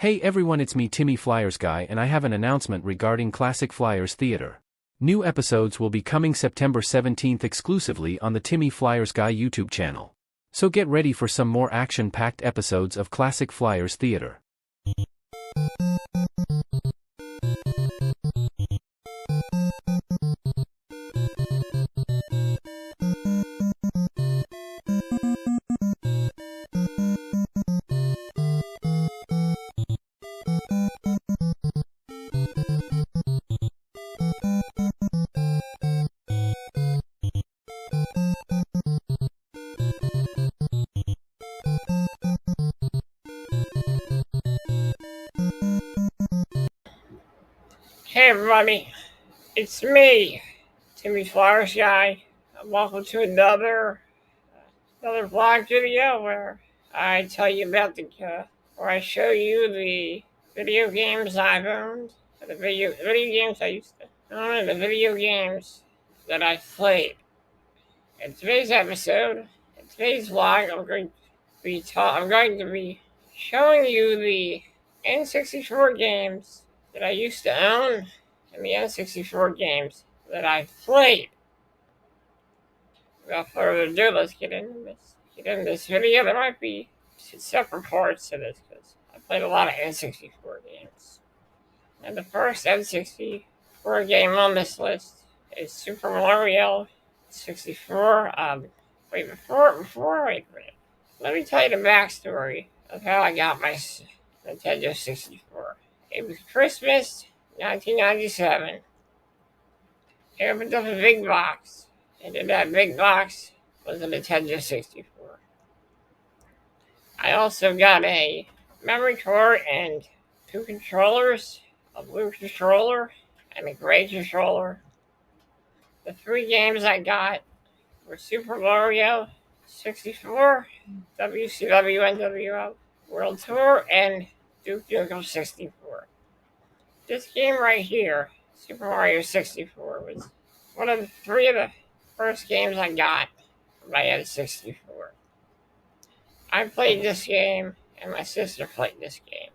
Hey everyone, it's me Timmy Flyers Guy, and I have an announcement regarding Classic Flyers Theater. New episodes will be coming September 17th exclusively on the Timmy Flyers Guy YouTube channel. So get ready for some more action-packed episodes of Classic Flyers Theater. Hey everybody, it's me, Timmy Flowers Guy. Welcome to another vlog video where I tell you about where I show you the video games I've owned, the video games I used to own, and the video games that I've played. In today's episode, in today's vlog, I'm going to be showing you the N64 games that I used to own and the N64 games that I've played. Without further ado, let's get into this video. There might be separate parts to this because I played a lot of N64 games. And the first N64 game on this list is Super Mario 64. Wait a minute. Let me tell you the backstory of how I got my Nintendo 64. It was Christmas 1997. I opened up a big box, and in that big box was a Nintendo 64. I also got a memory card and two controllers, a blue controller and a gray controller. The three games I got were Super Mario 64, WCW NWO World Tour, and Duke Nukem 64. This game right here, Super Mario 64, was one of the three of the first games I got for my N64. I played this game, and my sister played this game.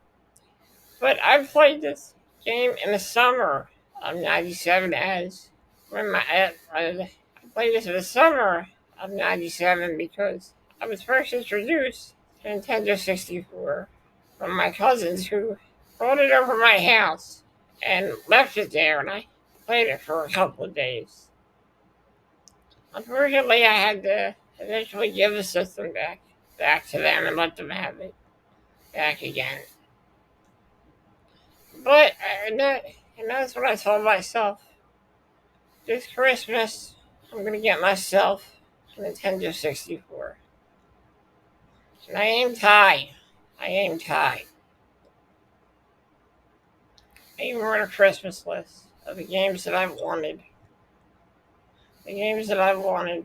But I played this game in the summer of 97 I played this in the summer of 97 because I was first introduced to Nintendo 64 from my cousins who brought it over my house and left it there, and I played it for a couple of days. Unfortunately, I had to eventually give the system back to them and let them have it back again. But that's what I told myself. This Christmas, I'm going to get myself a Nintendo 64. And I aim high. I even wrote a Christmas list of the games that I've wanted. The games that I wanted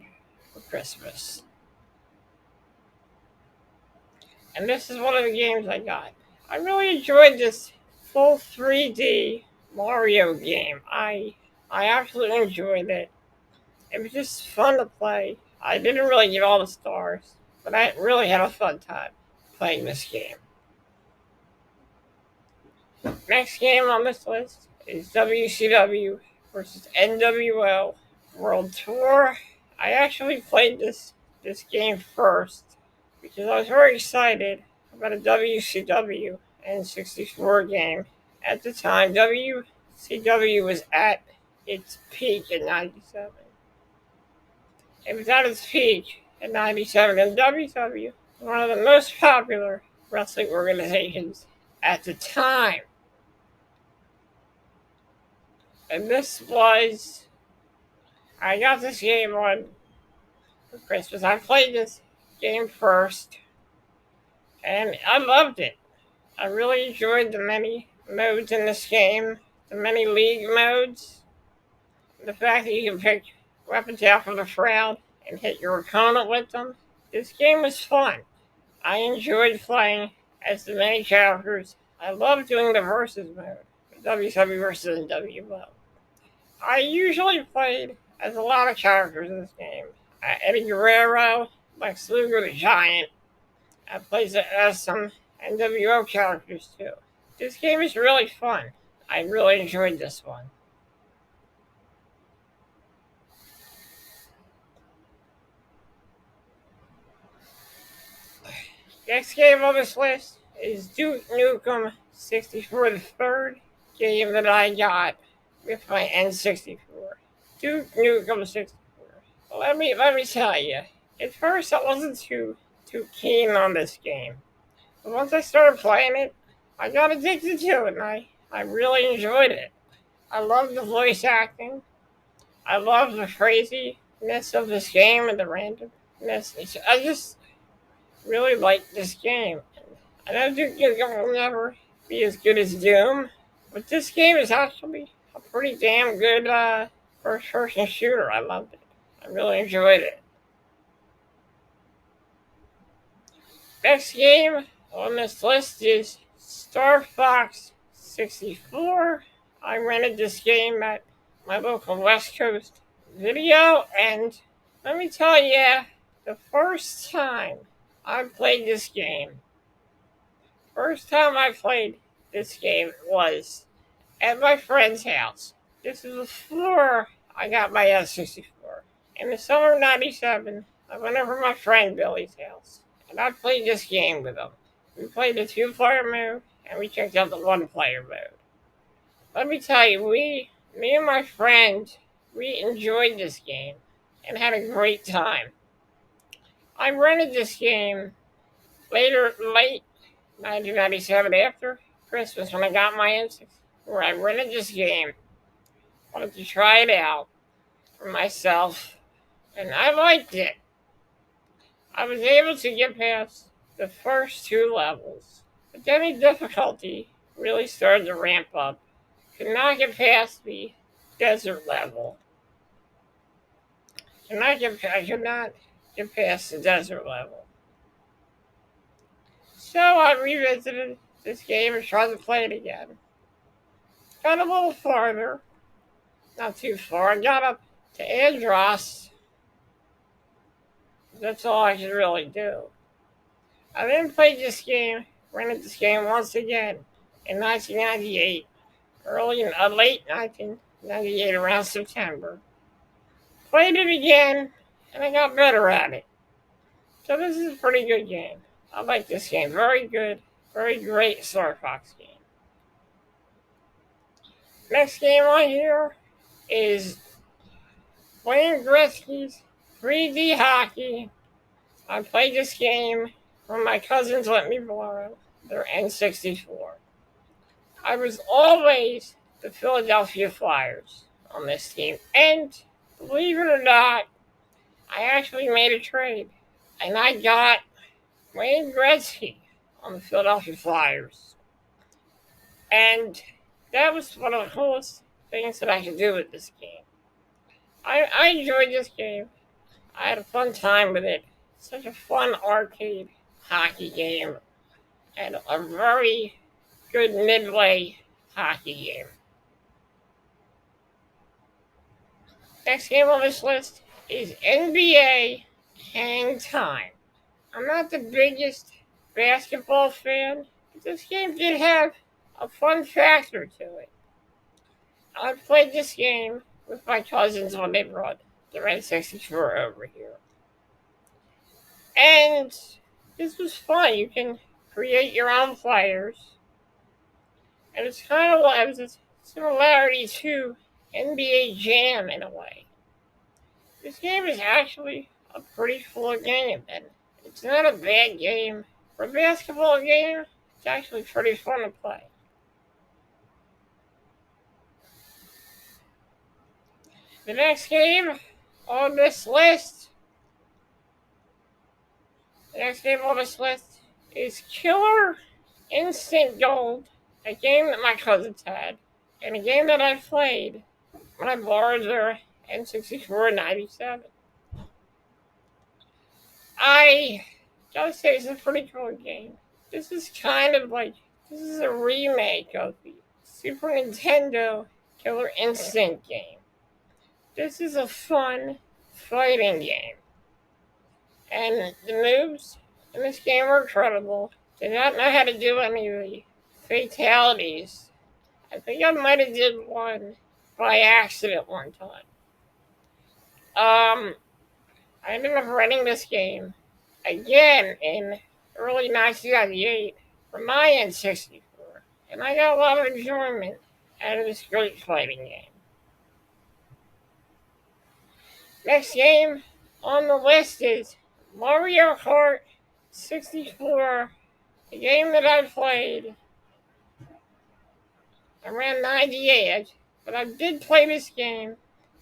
for Christmas. And this is one of the games I got. I really enjoyed this full 3D Mario game. I absolutely enjoyed it. It was just fun to play. I didn't really get all the stars, but I really had a fun time playing this game. Next game on this list is WCW versus NWO World Tour. I actually played this game first because I was very excited about a WCW N64 game. At the time, WCW was at its peak in 97. It was at its peak in 97, and WCW was one of the most popular wrestling organizations at the time. And I got this game on for Christmas. I played this game first, and I loved it. I really enjoyed the many modes in this game, the many league modes, the fact that you can pick weapons out from the crowd and hit your opponent with them. This game was fun. I enjoyed playing as the many characters. I love doing the versus mode, WCW versus NWO. I usually played as a lot of characters in this game. Eddie Guerrero, Lex Luger the Giant. I played as some NWO characters too. This game is really fun. I really enjoyed this one. Next game on this list is Duke Nukem 64, the third game that I got with my N64. Duke Nukem 64. Well, let me tell you. At first, I wasn't too keen on this game, but once I started playing it, I got addicted to it, and I really enjoyed it. I love the voice acting. I love the craziness of this game and the randomness. I just really like this game. I know Duke Nukem will never be as good as Doom, but this game is actually a pretty damn good first-person shooter. I loved it. I really enjoyed it. Next game on this list is Star Fox 64. I rented this game at my local West Coast video, and let me tell you, the first time I played this game, was at my friend's house. This is before I got my N64. In the summer of '97, I went over to my friend Billy's house, and I played this game with him. We played the two-player mode, and we checked out the one-player mode. Let me tell you, me and my friend, we enjoyed this game and had a great time. I rented this game late 1997 after Christmas when I got my N64, where I rented this game. Wanted to try it out for myself, and I liked it. I was able to get past the first two levels, but then the difficulty really started to ramp up. Could not get past the desert level. I could not get past the desert level. So I revisited this game and tried to play it again. Got a little farther, not too far. I got up to Andros. That's all I could really do. I then played this game, rented this game once again in 1998, late 1998, around September. Played it again, and I got better at it. So this is a pretty good game. I like this game. Very good, very great Star Fox game. Next game on here is Wayne Gretzky's 3D Hockey. I played this game when my cousins let me borrow their N64. I was always the Philadelphia Flyers on this team, and believe it or not, I actually made a trade, and I got Wayne Gretzky on the Philadelphia Flyers. And that was one of the coolest things that I could do with this game. I enjoyed this game. I had a fun time with it. Such a fun arcade hockey game, and a very good midway hockey game. Next game on this list is NBA Hang Time. I'm not the biggest basketball fan, but this game did have a fun factor to it. I played this game with my cousins when they brought the N64 over here. And this was fun. You can create your own players. And it's kind of like a similarity to NBA Jam in a way. This game is actually a pretty cool game, and it's not a bad game. For a basketball game, it's actually pretty fun to play. The next game on this list is Killer Instant Gold, a game that my cousins had, and a game that I played when I borrowed their N64 in '97. I gotta say, it's a pretty cool game. This is a remake of the Super Nintendo Killer Instinct game. This is a fun fighting game. And the moves in this game are incredible. Did not know how to do any of the fatalities. I think I might have did one by accident one time. I ended up renting this game again in early 1998 for my N64, and I got a lot of enjoyment out of this great fighting game. Next game on the list is Mario Kart 64, a game that I played around 98, but I did play this game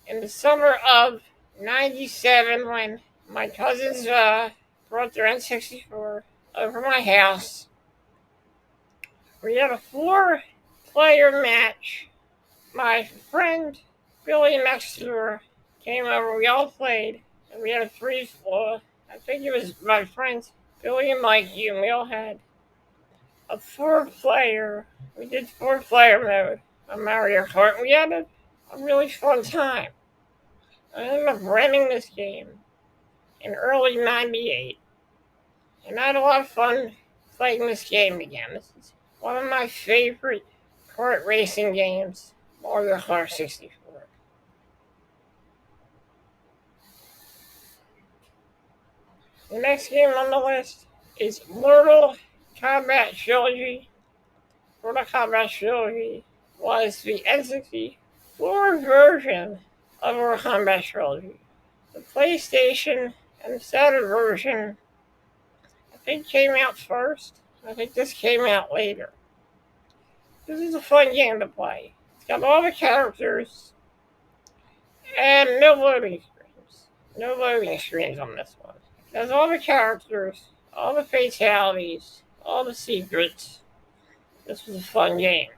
in the summer of 97 when my cousins brought their N64 over my house. We had a 4-player match. My friend Billy next door came over. We all played, and we had a I think it was my friends Billy and Mikey, and we all had a 4-player. We did 4-player mode on Mario Kart. We had a really fun time. I ended up renting this game in early 98, and I had a lot of fun playing this game again. This is one of my favorite kart racing games, Mario Kart 64. The next game on the list is Mortal Kombat Trilogy. Mortal Kombat Trilogy was the N64 version of Mortal Kombat Trilogy. The PlayStation and the Saturn version, I think, came out first. I think this came out later. This is a fun game to play. It's got all the characters and no loading screens. No loading screens on this one. It has all the characters, all the fatalities, all the secrets. This was a fun game.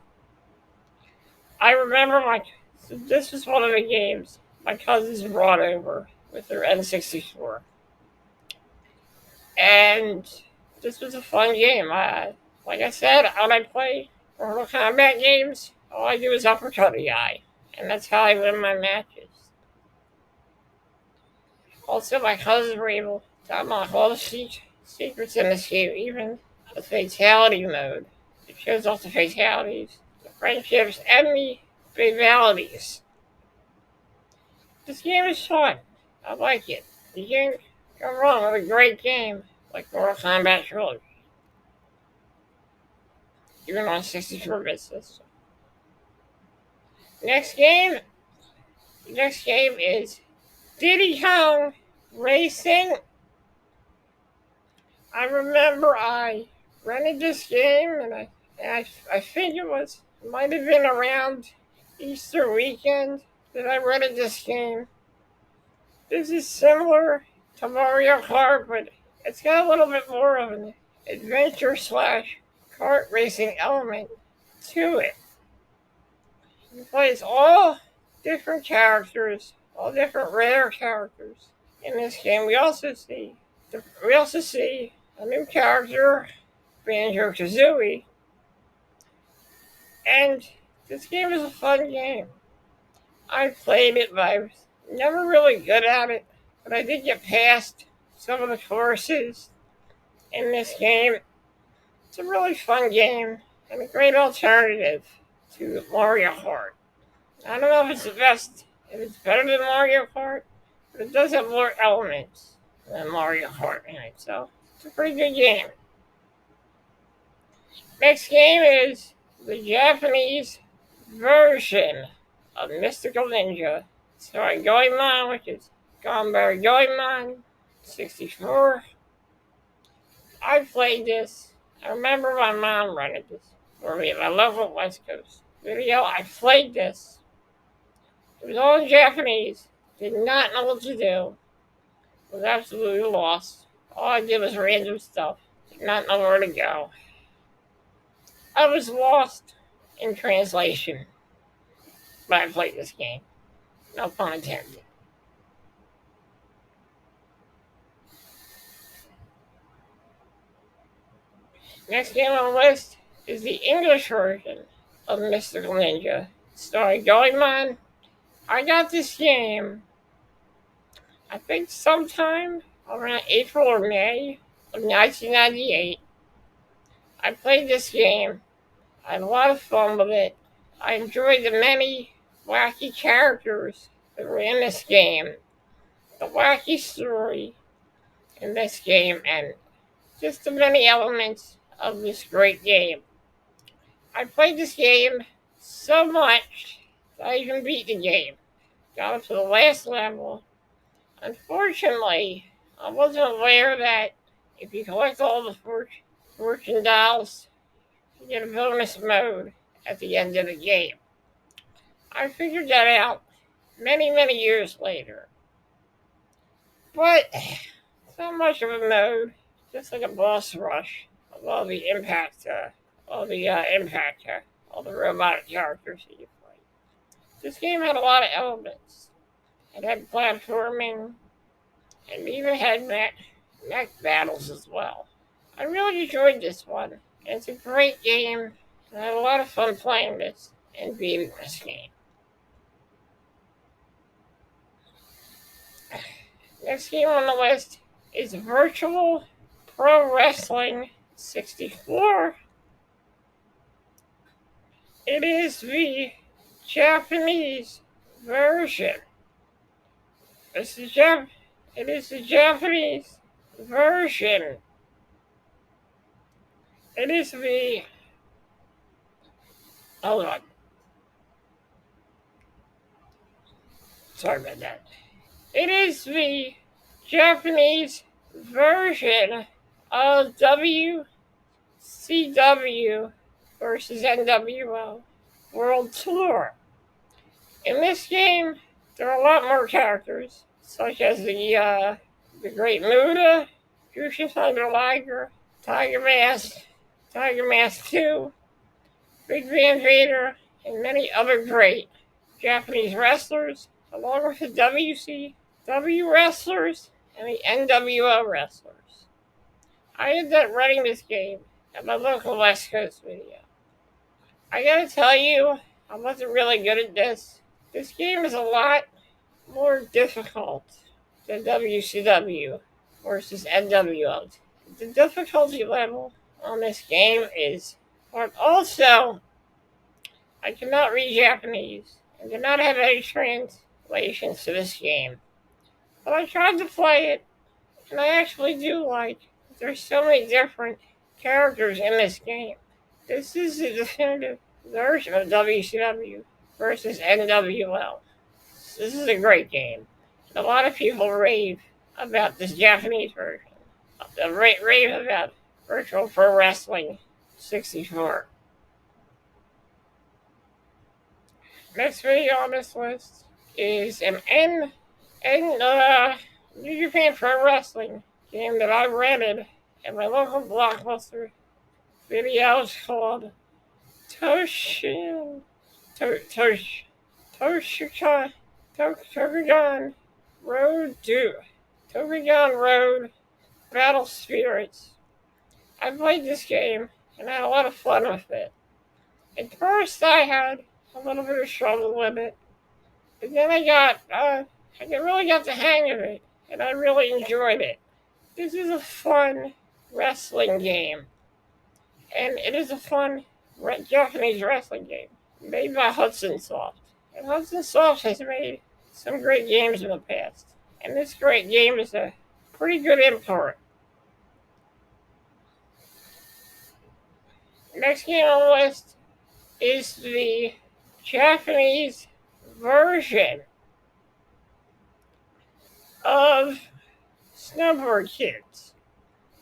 I remember this was one of the games my cousins brought over with their N64. And this was a fun game. Like I said, when I play Mortal Kombat games, all I do is uppercut a guy. And that's how I win my matches. Also, my cousins were able to unlock all the secrets in this game, even the fatality mode. It shows off the fatalities, the friendships, and the fatalities. This game is fun. I like it. You can't go wrong with a great game like Mortal Kombat Trilogy. Even on 64-bit system. Next game is Diddy Kong Racing. I remember I rented this game, and I think it might have been around Easter weekend that I rented this game. This is similar to Mario Kart, but it's got a little bit more of an adventure / kart racing element to it. You play as all different characters, all different rare characters in this game. We also see a new character, Banjo-Kazooie, and this game is a fun game. I played it, but I was never really good at it, but I did get past some of the courses in this game. It's a really fun game and a great alternative to Mario Kart. I don't know if it's better than Mario Kart, but it does have more elements than Mario Kart in it, so it's a pretty good game. Next game is the Japanese version of Mystical Ninja. Starring Goemon, which is Ganbare Goemon 64. I played this. I remember my mom rented this for me at my local West Coast video. I played this. It was all in Japanese. Did not know what to do. Was absolutely lost. All I did was random stuff. Did not know where to go. I was lost in translation. But I played this game. No pun intended. Next game on the list is the English version of Mystical Ninja, starring Goemon. I got this game, I think sometime around April or May of 1998. I played this game. I had a lot of fun with it. I enjoyed the many wacky characters that were in this game, the wacky story in this game, and just the many elements of this great game. I played this game so much that I even beat the game. Got up to the last level. Unfortunately, I wasn't aware that if you collect all the fortune dolls, you get a bonus mode at the end of the game. I figured that out many, many years later. But it's not much of a mode, just like a boss rush of all the all the robotic characters that you play. This game had a lot of elements. It had platforming, and even had mech battles as well. I really enjoyed this one. It's a great game, and I had a lot of fun playing this and beating this game. Next game on the list is Virtual Pro Wrestling 64. It is the Japanese version. It is the Japanese version. It is the. Hold on. Sorry about that. It is the Japanese version of WCW versus NWO World Tour. In this game, there are a lot more characters, such as the Great Muta, Jushin Thunder Liger, Tiger Mask 2, Big Van Vader, and many other great Japanese wrestlers, along with the WCW wrestlers and the NWO wrestlers. I ended up running this game at my local West Coast video. I gotta tell you, I wasn't really good at this. This game is a lot more difficult than WCW versus NWO. The difficulty level on this game is, but also, I cannot read Japanese and do not have any translations to this game. But I tried to play it, and I actually do like it. There's so many different characters in this game. This is the definitive version of WCW versus NWO. This is a great game. A lot of people rave about this Japanese version. They rave about Virtual Pro Wrestling 64. Next video on this list is an New Japan Pro Wrestling game that I rented at my local Blockbuster videos called Tokugan Road Battle Spirits. I played this game and had a lot of fun with it. At first I had a little bit of trouble with it, but then I really got the hang of it, and I really enjoyed it. This is a fun wrestling game, and it is a fun Japanese wrestling game made by Hudson Soft. And Hudson Soft has made some great games in the past, and this great game is a pretty good import. Next game on the list is the Japanese version of Snowboard Kids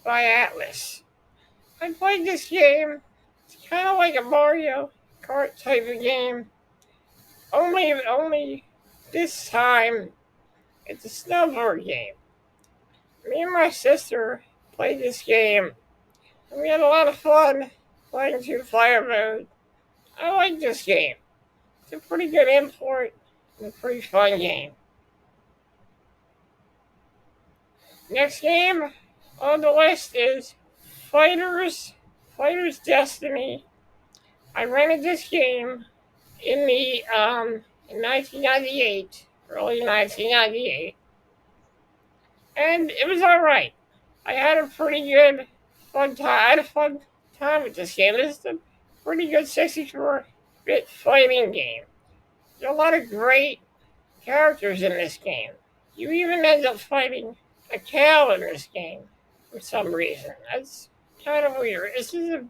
by Atlas. I played this game. It's kind of like a Mario Kart type of game. Only this time it's a snowboard game. Me and my sister played this game, and we had a lot of fun playing through fire mode. I like this game. It's a pretty good import and a pretty fun game. Next game on the list is Fighters Destiny. I rented this game in 1998, early 1998, and it was alright. I had a pretty good fun time. I had a fun time with this game. This is the pretty good 64-bit fighting game. There's a lot of great characters in this game. You even end up fighting a cow in this game for some reason. That's kind of weird. This is a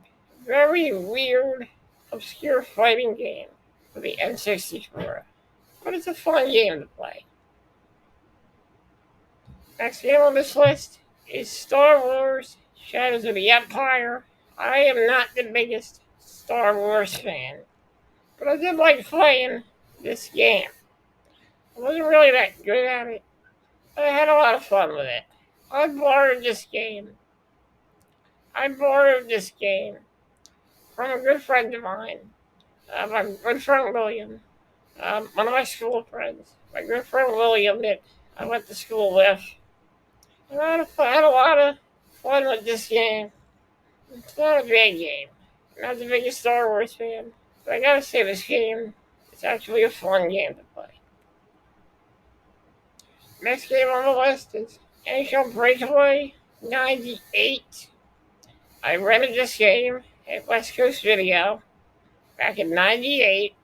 very weird, obscure fighting game for the N64. But it's a fun game to play. Next game on this list is Star Wars Shadows of the Empire. I am not the biggest Star Wars fan, but I did like playing this game. I wasn't really that good at it, but I had a lot of fun with it. I borrowed this game from a good friend of mine, my good friend William, one of my school friends. My good friend William that I went to school with. And I had a lot of fun with this game. It's not a bad game. I'm not the biggest Star Wars fan, but I gotta say this game is actually a fun game to play. Next game on the list is NHL Breakaway 98. I rented this game at West Coast Video back in 98.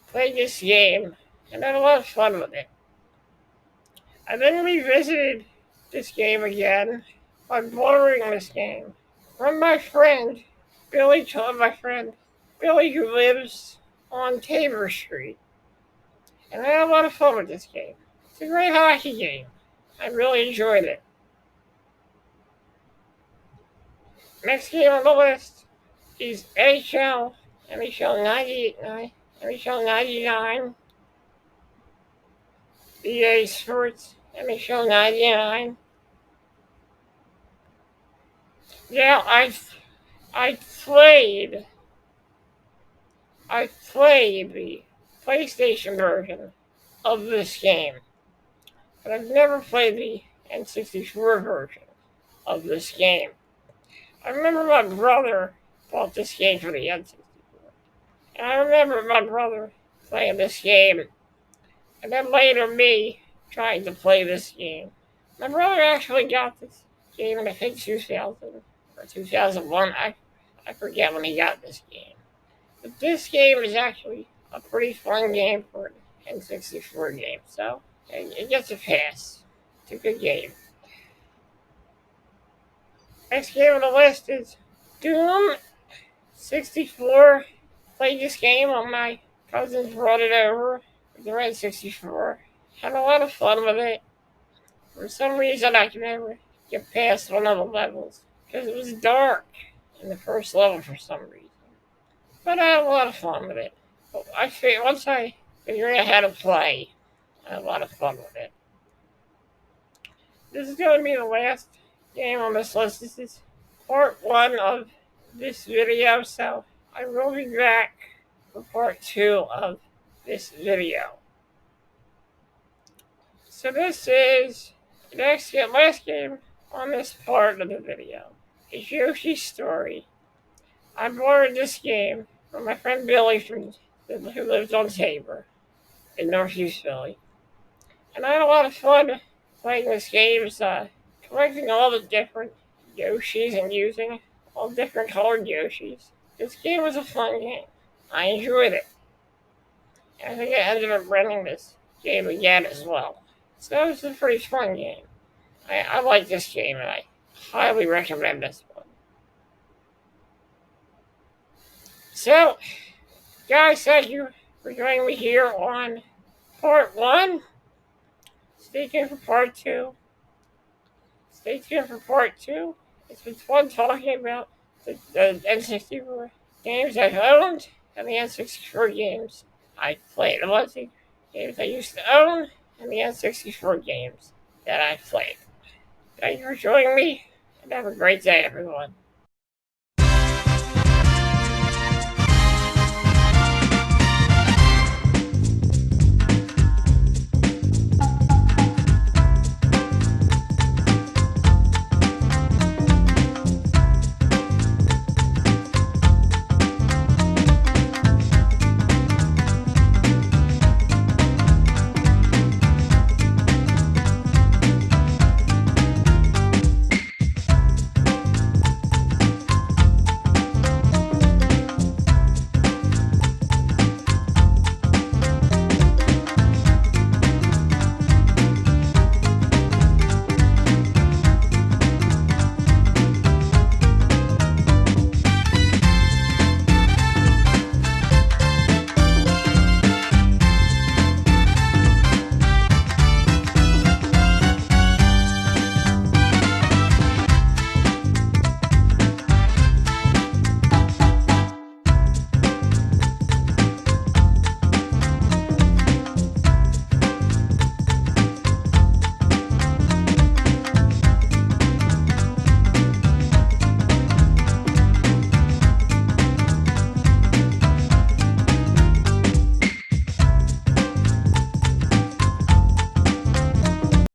Played this game and had a lot of fun with it. I then revisited this game again by borrowing this game from my friend Billy, who lives on Tabor Street. And I had a lot of fun with this game. It's a great hockey game. I really enjoyed it. Next game on the list is NHL 99, EA Sports, NHL 99. Yeah, I played the PlayStation version of this game, but I've never played the N64 version of this game. I remember my brother bought this game for the N64, and I remember my brother playing this game, and then later me trying to play this game. My brother actually got this game in I think 2000 or 2001. I forget when he got this game. But this game is actually a pretty fun game for an N64 game, so it gets a pass. It's a good game. Next game on the list is Doom 64. Played this game when my cousins brought it over with the Red 64. Had a lot of fun with it. For some reason, I could never get past one of the levels because it was dark in the first level for some reason. But I had a lot of fun with it. Once I figured out how to play, I had a lot of fun with it. This is going to be the last game on this list. This is part 1 of this video, so I will be back for part 2 of this video. So this is the last game on this part of the video. It's Yoshi's Story. I borrowed this game from my friend Billy who lives on Tabor in Northeast Philly. And I had a lot of fun playing this game, collecting all the different Yoshis and using all different colored Yoshis. This game was a fun game. I enjoyed it. And I think I ended up renting this game again as well. So it was a pretty fun game. I like this game and I highly recommend this one. So, guys, thank you for joining me here on part 1. Stay tuned for part 2. It's been fun talking about the N64 games I've owned and the N64 games I played. The ones games I used to own and the N64 games that I played. Thank you for joining me, and have a great day, everyone.